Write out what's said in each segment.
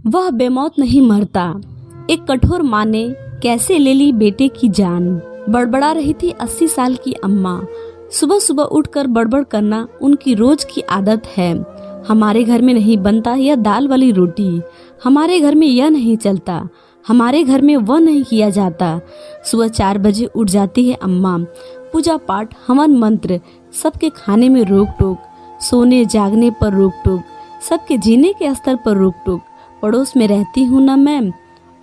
वह बेमौत नहीं मरता। एक कठोर माँ ने कैसे ले ली बेटे की जान। बड़बड़ा रही थी 80 साल की अम्मा। सुबह सुबह उठकर बड़बड़ करना उनकी रोज की आदत है। हमारे घर में नहीं बनता यह दाल वाली रोटी, हमारे घर में यह नहीं चलता, हमारे घर में वह नहीं किया जाता। सुबह 4 बजे उठ जाती है अम्मा। पूजा पाठ, हवन मंत्र, सबके खाने में रोक टोक, सोने जागने पर रोक टोक, सबके जीने के स्तर पर रोक टोक। पड़ोस में रहती हूँ ना मैं,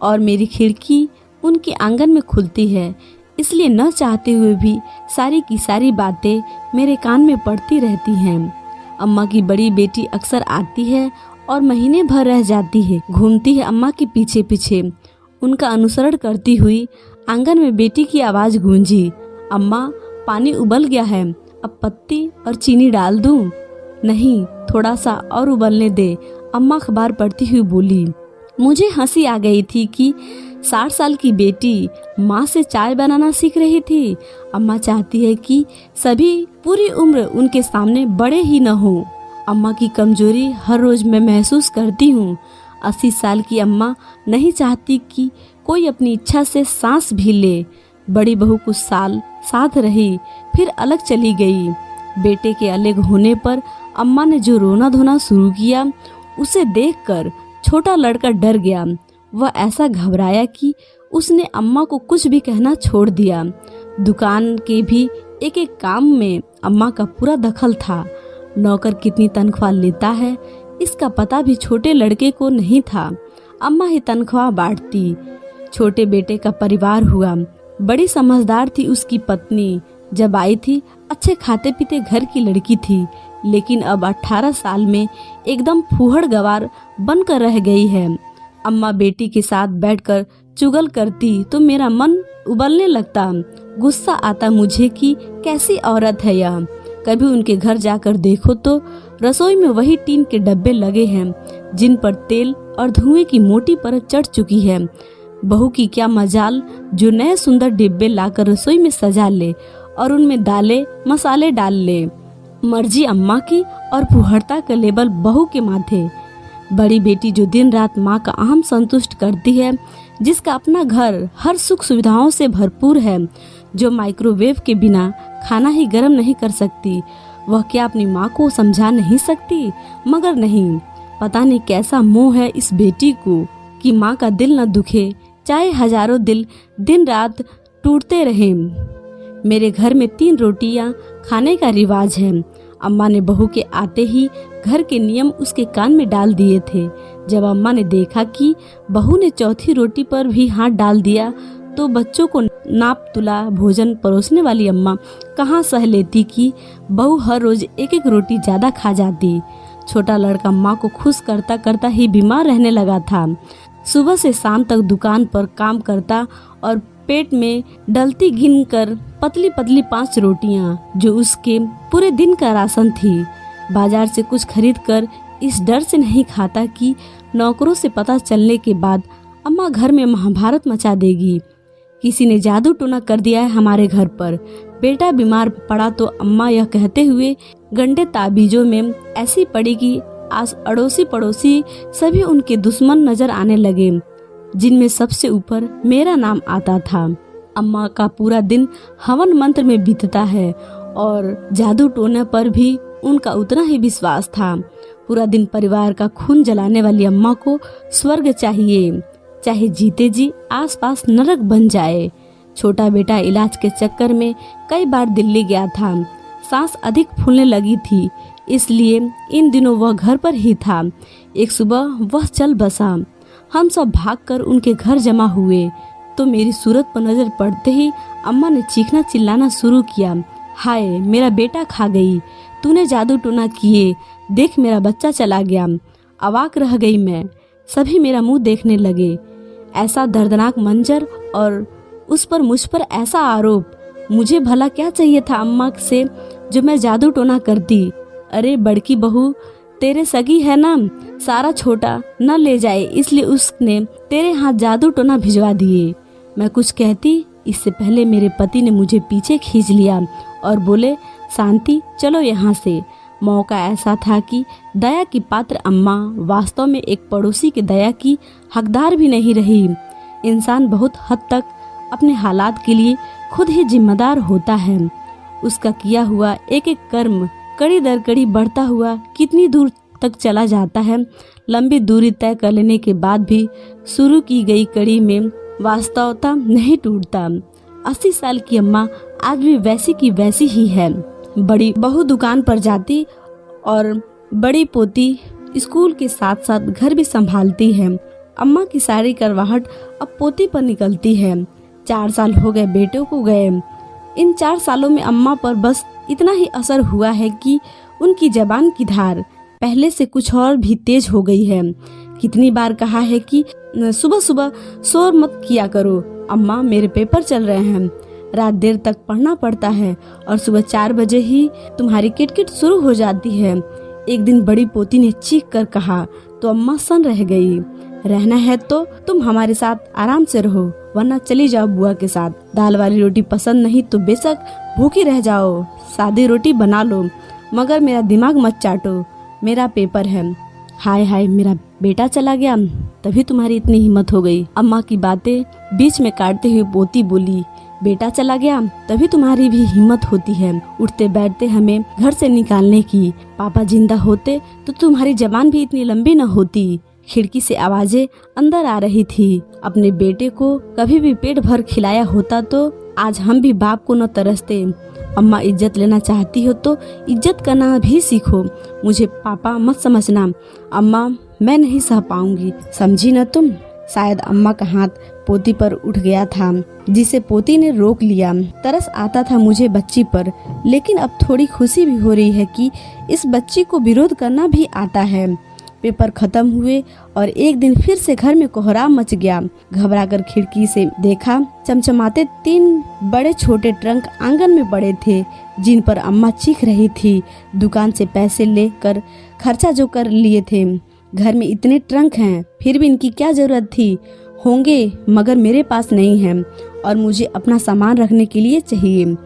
और मेरी खिड़की उनके आंगन में खुलती है, इसलिए न चाहते हुए भी सारी की सारी बातें मेरे कान में पड़ती रहती हैं। अम्मा की बड़ी बेटी अक्सर आती है और महीने भर रह जाती है। घूमती है अम्मा के पीछे पीछे, उनका अनुसरण करती हुई। आंगन में बेटी की आवाज गूंजी, अम्मा पानी उबल गया है, अब पत्ती और चीनी डाल दूं? नहीं, थोड़ा सा और उबलने दे, अम्मा अखबार पढ़ती हुई बोली। मुझे हंसी आ गई थी कि 60 साल की बेटी माँ से चाय बनाना सीख रही थी। अम्मा चाहती है कि सभी पूरी उम्र उनके सामने बड़े ही न हो। अम्मा की कमजोरी हर रोज मैं महसूस करती हूँ। 80 साल की अम्मा नहीं चाहती कि कोई अपनी इच्छा से सांस भी ले। बड़ी बहू कुछ साल साथ रही, फिर अलग चली गई। बेटे के अलग होने पर अम्मा ने जो रोना धोना शुरू किया, उसे देखकर छोटा लड़का डर गया। वह ऐसा घबराया कि उसने अम्मा को कुछ भी कहना छोड़ दिया। दुकान के भी एक एक काम में अम्मा का पूरा दखल था। नौकर कितनी तनख्वाह लेता है, इसका पता भी छोटे लड़के को नहीं था। अम्मा ही तनख्वाह बांटती। छोटे बेटे का परिवार हुआ। बड़ी समझदार थी उसकी पत्नी। जब आई थी अच्छे खाते पीते घर की लड़की थी, लेकिन अब 18 साल में एकदम फूहड़ गवार बनकर रह गई है। अम्मा बेटी के साथ बैठकर चुगल करती तो मेरा मन उबलने लगता। गुस्सा आता मुझे कि कैसी औरत है यह। कभी उनके घर जाकर देखो तो रसोई में वही टीन के डब्बे लगे हैं, जिन पर तेल और धुएं की मोटी परत चढ़ चुकी है। बहू की क्या मजाल जो नए सुंदर डिब्बे लाकर रसोई में सजा ले और उनमें दालें मसाले डाल ले। मर्जी अम्मा की और फुहड़ता का लेबल बहू के माथे। बड़ी बेटी जो दिन रात माँ का अहम संतुष्ट करती है, जिसका अपना घर हर सुख सुविधाओं से भरपूर है, जो माइक्रोवेव के बिना खाना ही गर्म नहीं कर सकती, वह क्या अपनी माँ को समझा नहीं सकती? मगर नहीं, पता नहीं कैसा मोह है इस बेटी को कि माँ का दिल न दुखे, चाहे हजारों दिल दिन रात टूटते रहें। मेरे घर में 3 रोटियां खाने का रिवाज है। अम्मा ने बहू के आते ही घर के नियम उसके कान में डाल दिए थे। जब अम्मा ने देखा कि बहू ने चौथी रोटी पर भी हाथ डाल दिया, तो बच्चों को नाप तुला भोजन परोसने वाली अम्मा कहाँ सह लेती कि बहू हर रोज एक एक रोटी ज्यादा खा जाती। छोटा लड़का माँ को खुश करता करता ही बीमार रहने लगा था। सुबह से शाम तक दुकान पर काम करता और पेट में डलती गिनकर पतली पतली 5 रोटियां, जो उसके पूरे दिन का राशन थी। बाजार से कुछ खरीद कर इस डर से नहीं खाता कि नौकरों से पता चलने के बाद अम्मा घर में महाभारत मचा देगी। किसी ने जादू टोना कर दिया है हमारे घर पर। बेटा बीमार पड़ा तो अम्मा यह कहते हुए गंदे ताबीजों में ऐसी पड़ी कि आस अड़ोसी पड़ोसी सभी उनके दुश्मन नजर आने लगे, जिनमें सबसे ऊपर मेरा नाम आता था। अम्मा का पूरा दिन हवन मंत्र में बीतता है और जादू टोने पर भी उनका उतना ही विश्वास था। पूरा दिन परिवार का खून जलाने वाली अम्मा को स्वर्ग चाहिए, चाहे जीते जी आसपास नरक बन जाए। छोटा बेटा इलाज के चक्कर में कई बार दिल्ली गया था। सांस अधिक फूलने लगी थी, इसलिए इन दिनों वह घर पर ही था। एक सुबह वह चल बसा। हम सब भागकर उनके घर जमा हुए तो मेरी सूरत पर नजर पड़ते ही अम्मा ने चीखना चिल्लाना शुरू किया, हाय मेरा बेटा खा गई, तूने जादू टोना किए, देख मेरा बच्चा चला गया। अवाक रह गई मैं। सभी मेरा मुंह देखने लगे। ऐसा दर्दनाक मंजर और उस पर मुझ पर ऐसा आरोप। मुझे भला क्या चाहिए था अम्मा से जो मैं जादू टोना करती? अरे बड़की बहू तेरे सगी है ना, सारा छोटा न ले जाए इसलिए उसने तेरे हाथ जादू टोना भिजवा दिए। मैं कुछ कहती इससे पहले मेरे पति ने मुझे पीछे खींच लिया और बोले, शांति चलो यहाँ से। मौका ऐसा था कि दया की पात्र अम्मा वास्तव में एक पड़ोसी के दया की हकदार भी नहीं रही। इंसान बहुत हद तक अपने हालात के लिए खुद ही जिम्मेदार होता है। उसका किया हुआ एक एक कर्म कड़ी दर कड़ी बढ़ता हुआ कितनी दूर तक चला जाता है। लंबी दूरी तय कर लेने के बाद भी शुरू की गई कड़ी में वास्तवता नहीं टूटता। 80 साल की अम्मा आज भी वैसी की वैसी ही है। बड़ी बहू दुकान पर जाती और बड़ी पोती स्कूल के साथ साथ घर भी संभालती है। अम्मा की सारी करवाहट अब पोती पर निकलती है। 4 साल हो गए बेटों को गए। इन 4 सालों में अम्मा पर बस इतना ही असर हुआ है कि उनकी जबान की धार पहले से कुछ और भी तेज हो गई है। कितनी बार कहा है कि सुबह सुबह शोर मत किया करो अम्मा, मेरे पेपर चल रहे हैं। रात देर तक पढ़ना पड़ता है और सुबह 4 बजे ही तुम्हारी किटकिट शुरू हो जाती है। एक दिन बड़ी पोती ने चीख कर कहा तो अम्मा सन रह गई। रहना है तो तुम हमारे साथ आराम से रहो, वरना चली जाओ बुआ के साथ। दाल वाली रोटी पसंद नहीं तो बेशक भूखी रह जाओ, सादी रोटी बना लो, मगर मेरा दिमाग मत चाटो, मेरा पेपर है। हाय हाय, मेरा बेटा चला गया, तभी तुम्हारी इतनी हिम्मत हो गई। अम्मा की बातें बीच में काटते हुए पोती बोली, बेटा चला गया तभी तुम्हारी भी हिम्मत होती है उठते बैठते हमें घर से निकालने की। पापा जिंदा होते तो तुम्हारी जबान भी इतनी लंबी न होती। खिड़की से आवाजें अंदर आ रही थी। अपने बेटे को कभी भी पेट भर खिलाया होता तो आज हम भी बाप को न तरसते। अम्मा, इज्जत लेना चाहती हो तो इज्जत करना भी सीखो। मुझे पापा मत समझना। अम्मा, मैं नहीं सह पाऊंगी, समझी न तुम। शायद अम्मा का हाथ पोती पर उठ गया था, जिसे पोती ने रोक लिया। तरस आता था मुझे बच्ची पर, लेकिन अब थोड़ी खुशी भी हो रही है कि इस बच्ची को विरोध करना भी आता है। पेपर खत्म हुए और एक दिन फिर से घर में कोहराम मच गया। घबराकर खिड़की से देखा, चमचमाते 3 बड़े छोटे ट्रंक आंगन में पड़े थे, जिन पर अम्मा चीख रही थी। दुकान से पैसे लेकर खर्चा जो कर लिए थे। घर में इतने ट्रंक हैं, फिर भी इनकी क्या जरूरत थी? होंगे, मगर मेरे पास नहीं है और मुझे अपना सामान रखने के लिए चाहिए।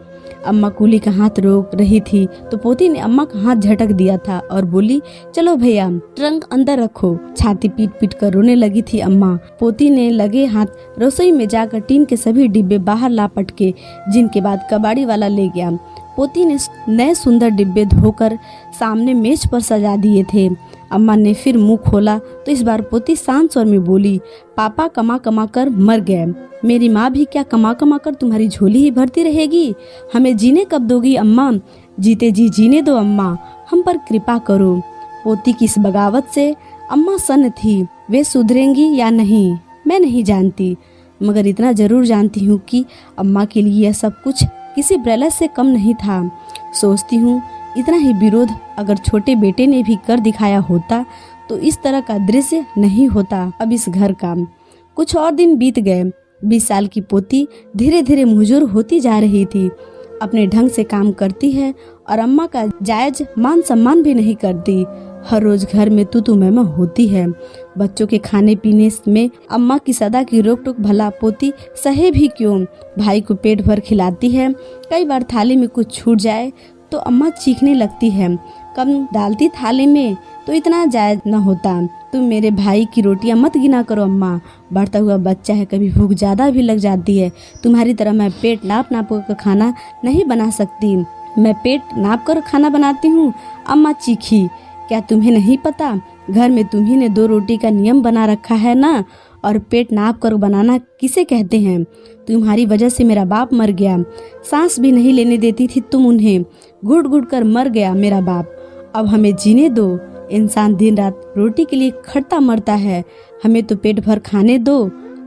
अम्मा कूली का हाथ रोक रही थी तो पोती ने अम्मा का हाथ झटक दिया था और बोली, चलो भैया, ट्रंक अंदर रखो। छाती पीट पीट कर रोने लगी थी अम्मा। पोती ने लगे हाथ रसोई में जाकर टीन के सभी डिब्बे बाहर ला पटके, जिनके बाद कबाड़ी वाला ले गया। पोती ने नए सुंदर डिब्बे धोकर सामने मेज पर सजा दिए थे। अम्मा ने फिर मुंह खोला तो इस बार पोती शांत स्वर में बोली, पापा कमा कमा कर मर गए, मेरी माँ भी क्या कमा कमा कर तुम्हारी झोली ही भरती रहेगी? हमें जीने कब दोगी अम्मा? जीते जी जीने दो अम्मा, हम पर कृपा करो। पोती की इस बगावत से अम्मा सन्न थी। वे सुधरेंगी या नहीं मैं नहीं जानती, मगर इतना जरूर जानती हूँ कि अम्मा के लिए यह सब कुछ किसी प्रलय से कम नहीं था। सोचती हूँ इतना ही विरोध अगर छोटे बेटे ने भी कर दिखाया होता तो इस तरह का दृश्य नहीं होता अब इस घर का। कुछ और दिन बीत गए। 20 साल की पोती धीरे धीरे मुहजूर होती जा रही थी। अपने ढंग से काम करती है और अम्मा का जायज मान सम्मान भी नहीं करती। हर रोज घर में तू मैं होती है। बच्चों के खाने पीने में अम्मा की सदा की रोक टोक भला पोती सहे भी क्यों। भाई को पेट भर खिलाती है। कई बार थाली में कुछ छूट जाए तो अम्मा चीखने लगती है। कम डालती थाली में तो इतना जायज न होता। तुम मेरे भाई की रोटियां मत गिना करो अम्मा, बढ़ता हुआ बच्चा है, कभी भूख ज्यादा भी लग जाती है। तुम्हारी तरह मैं पेट नाप नाप कर खाना नहीं बना सकती। मैं पेट नाप कर खाना बनाती हूँ। अम्मा चीखी, क्या तुम्हें नहीं पता? घर में तुम्ही ने 2 रोटी का नियम बना रखा है ना, और पेट नाप कर बनाना किसे कहते हैं? तुम्हारी वजह से मेरा बाप मर गया। सांस भी नहीं लेने देती थी तुम उन्हें। घुट घुट कर मर गया मेरा बाप। अब हमें जीने दो। इंसान दिन रात रोटी के लिए खड़ता मरता है, हमें तो पेट भर खाने दो।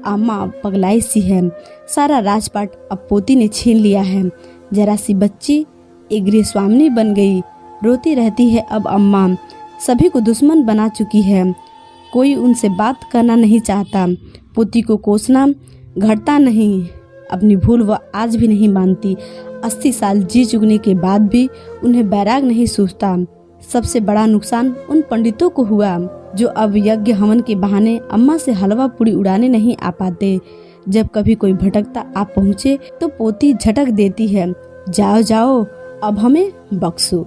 अम्मा पगलाई सी है। सारा राजपाट अब पोती ने छीन लिया है। जरा सी बच्ची एक गृहस्वामिनी बन गई। रोती रहती है अब अम्मा। सभी को दुश्मन बना चुकी है। कोई उनसे बात करना नहीं चाहता। पोती को कोसना घटता नहीं। अपनी भूल वह आज भी नहीं मानती। 80 साल जी चुकने के बाद भी उन्हें बैराग नहीं सूझता। सबसे बड़ा नुकसान उन पंडितों को हुआ जो अब यज्ञ हवन के बहाने अम्मा से हलवा पूड़ी उड़ाने नहीं आ पाते। जब कभी कोई भटकता आप पहुँचे तो पोती झटक देती है, जाओ जाओ अब हमें बख्शो।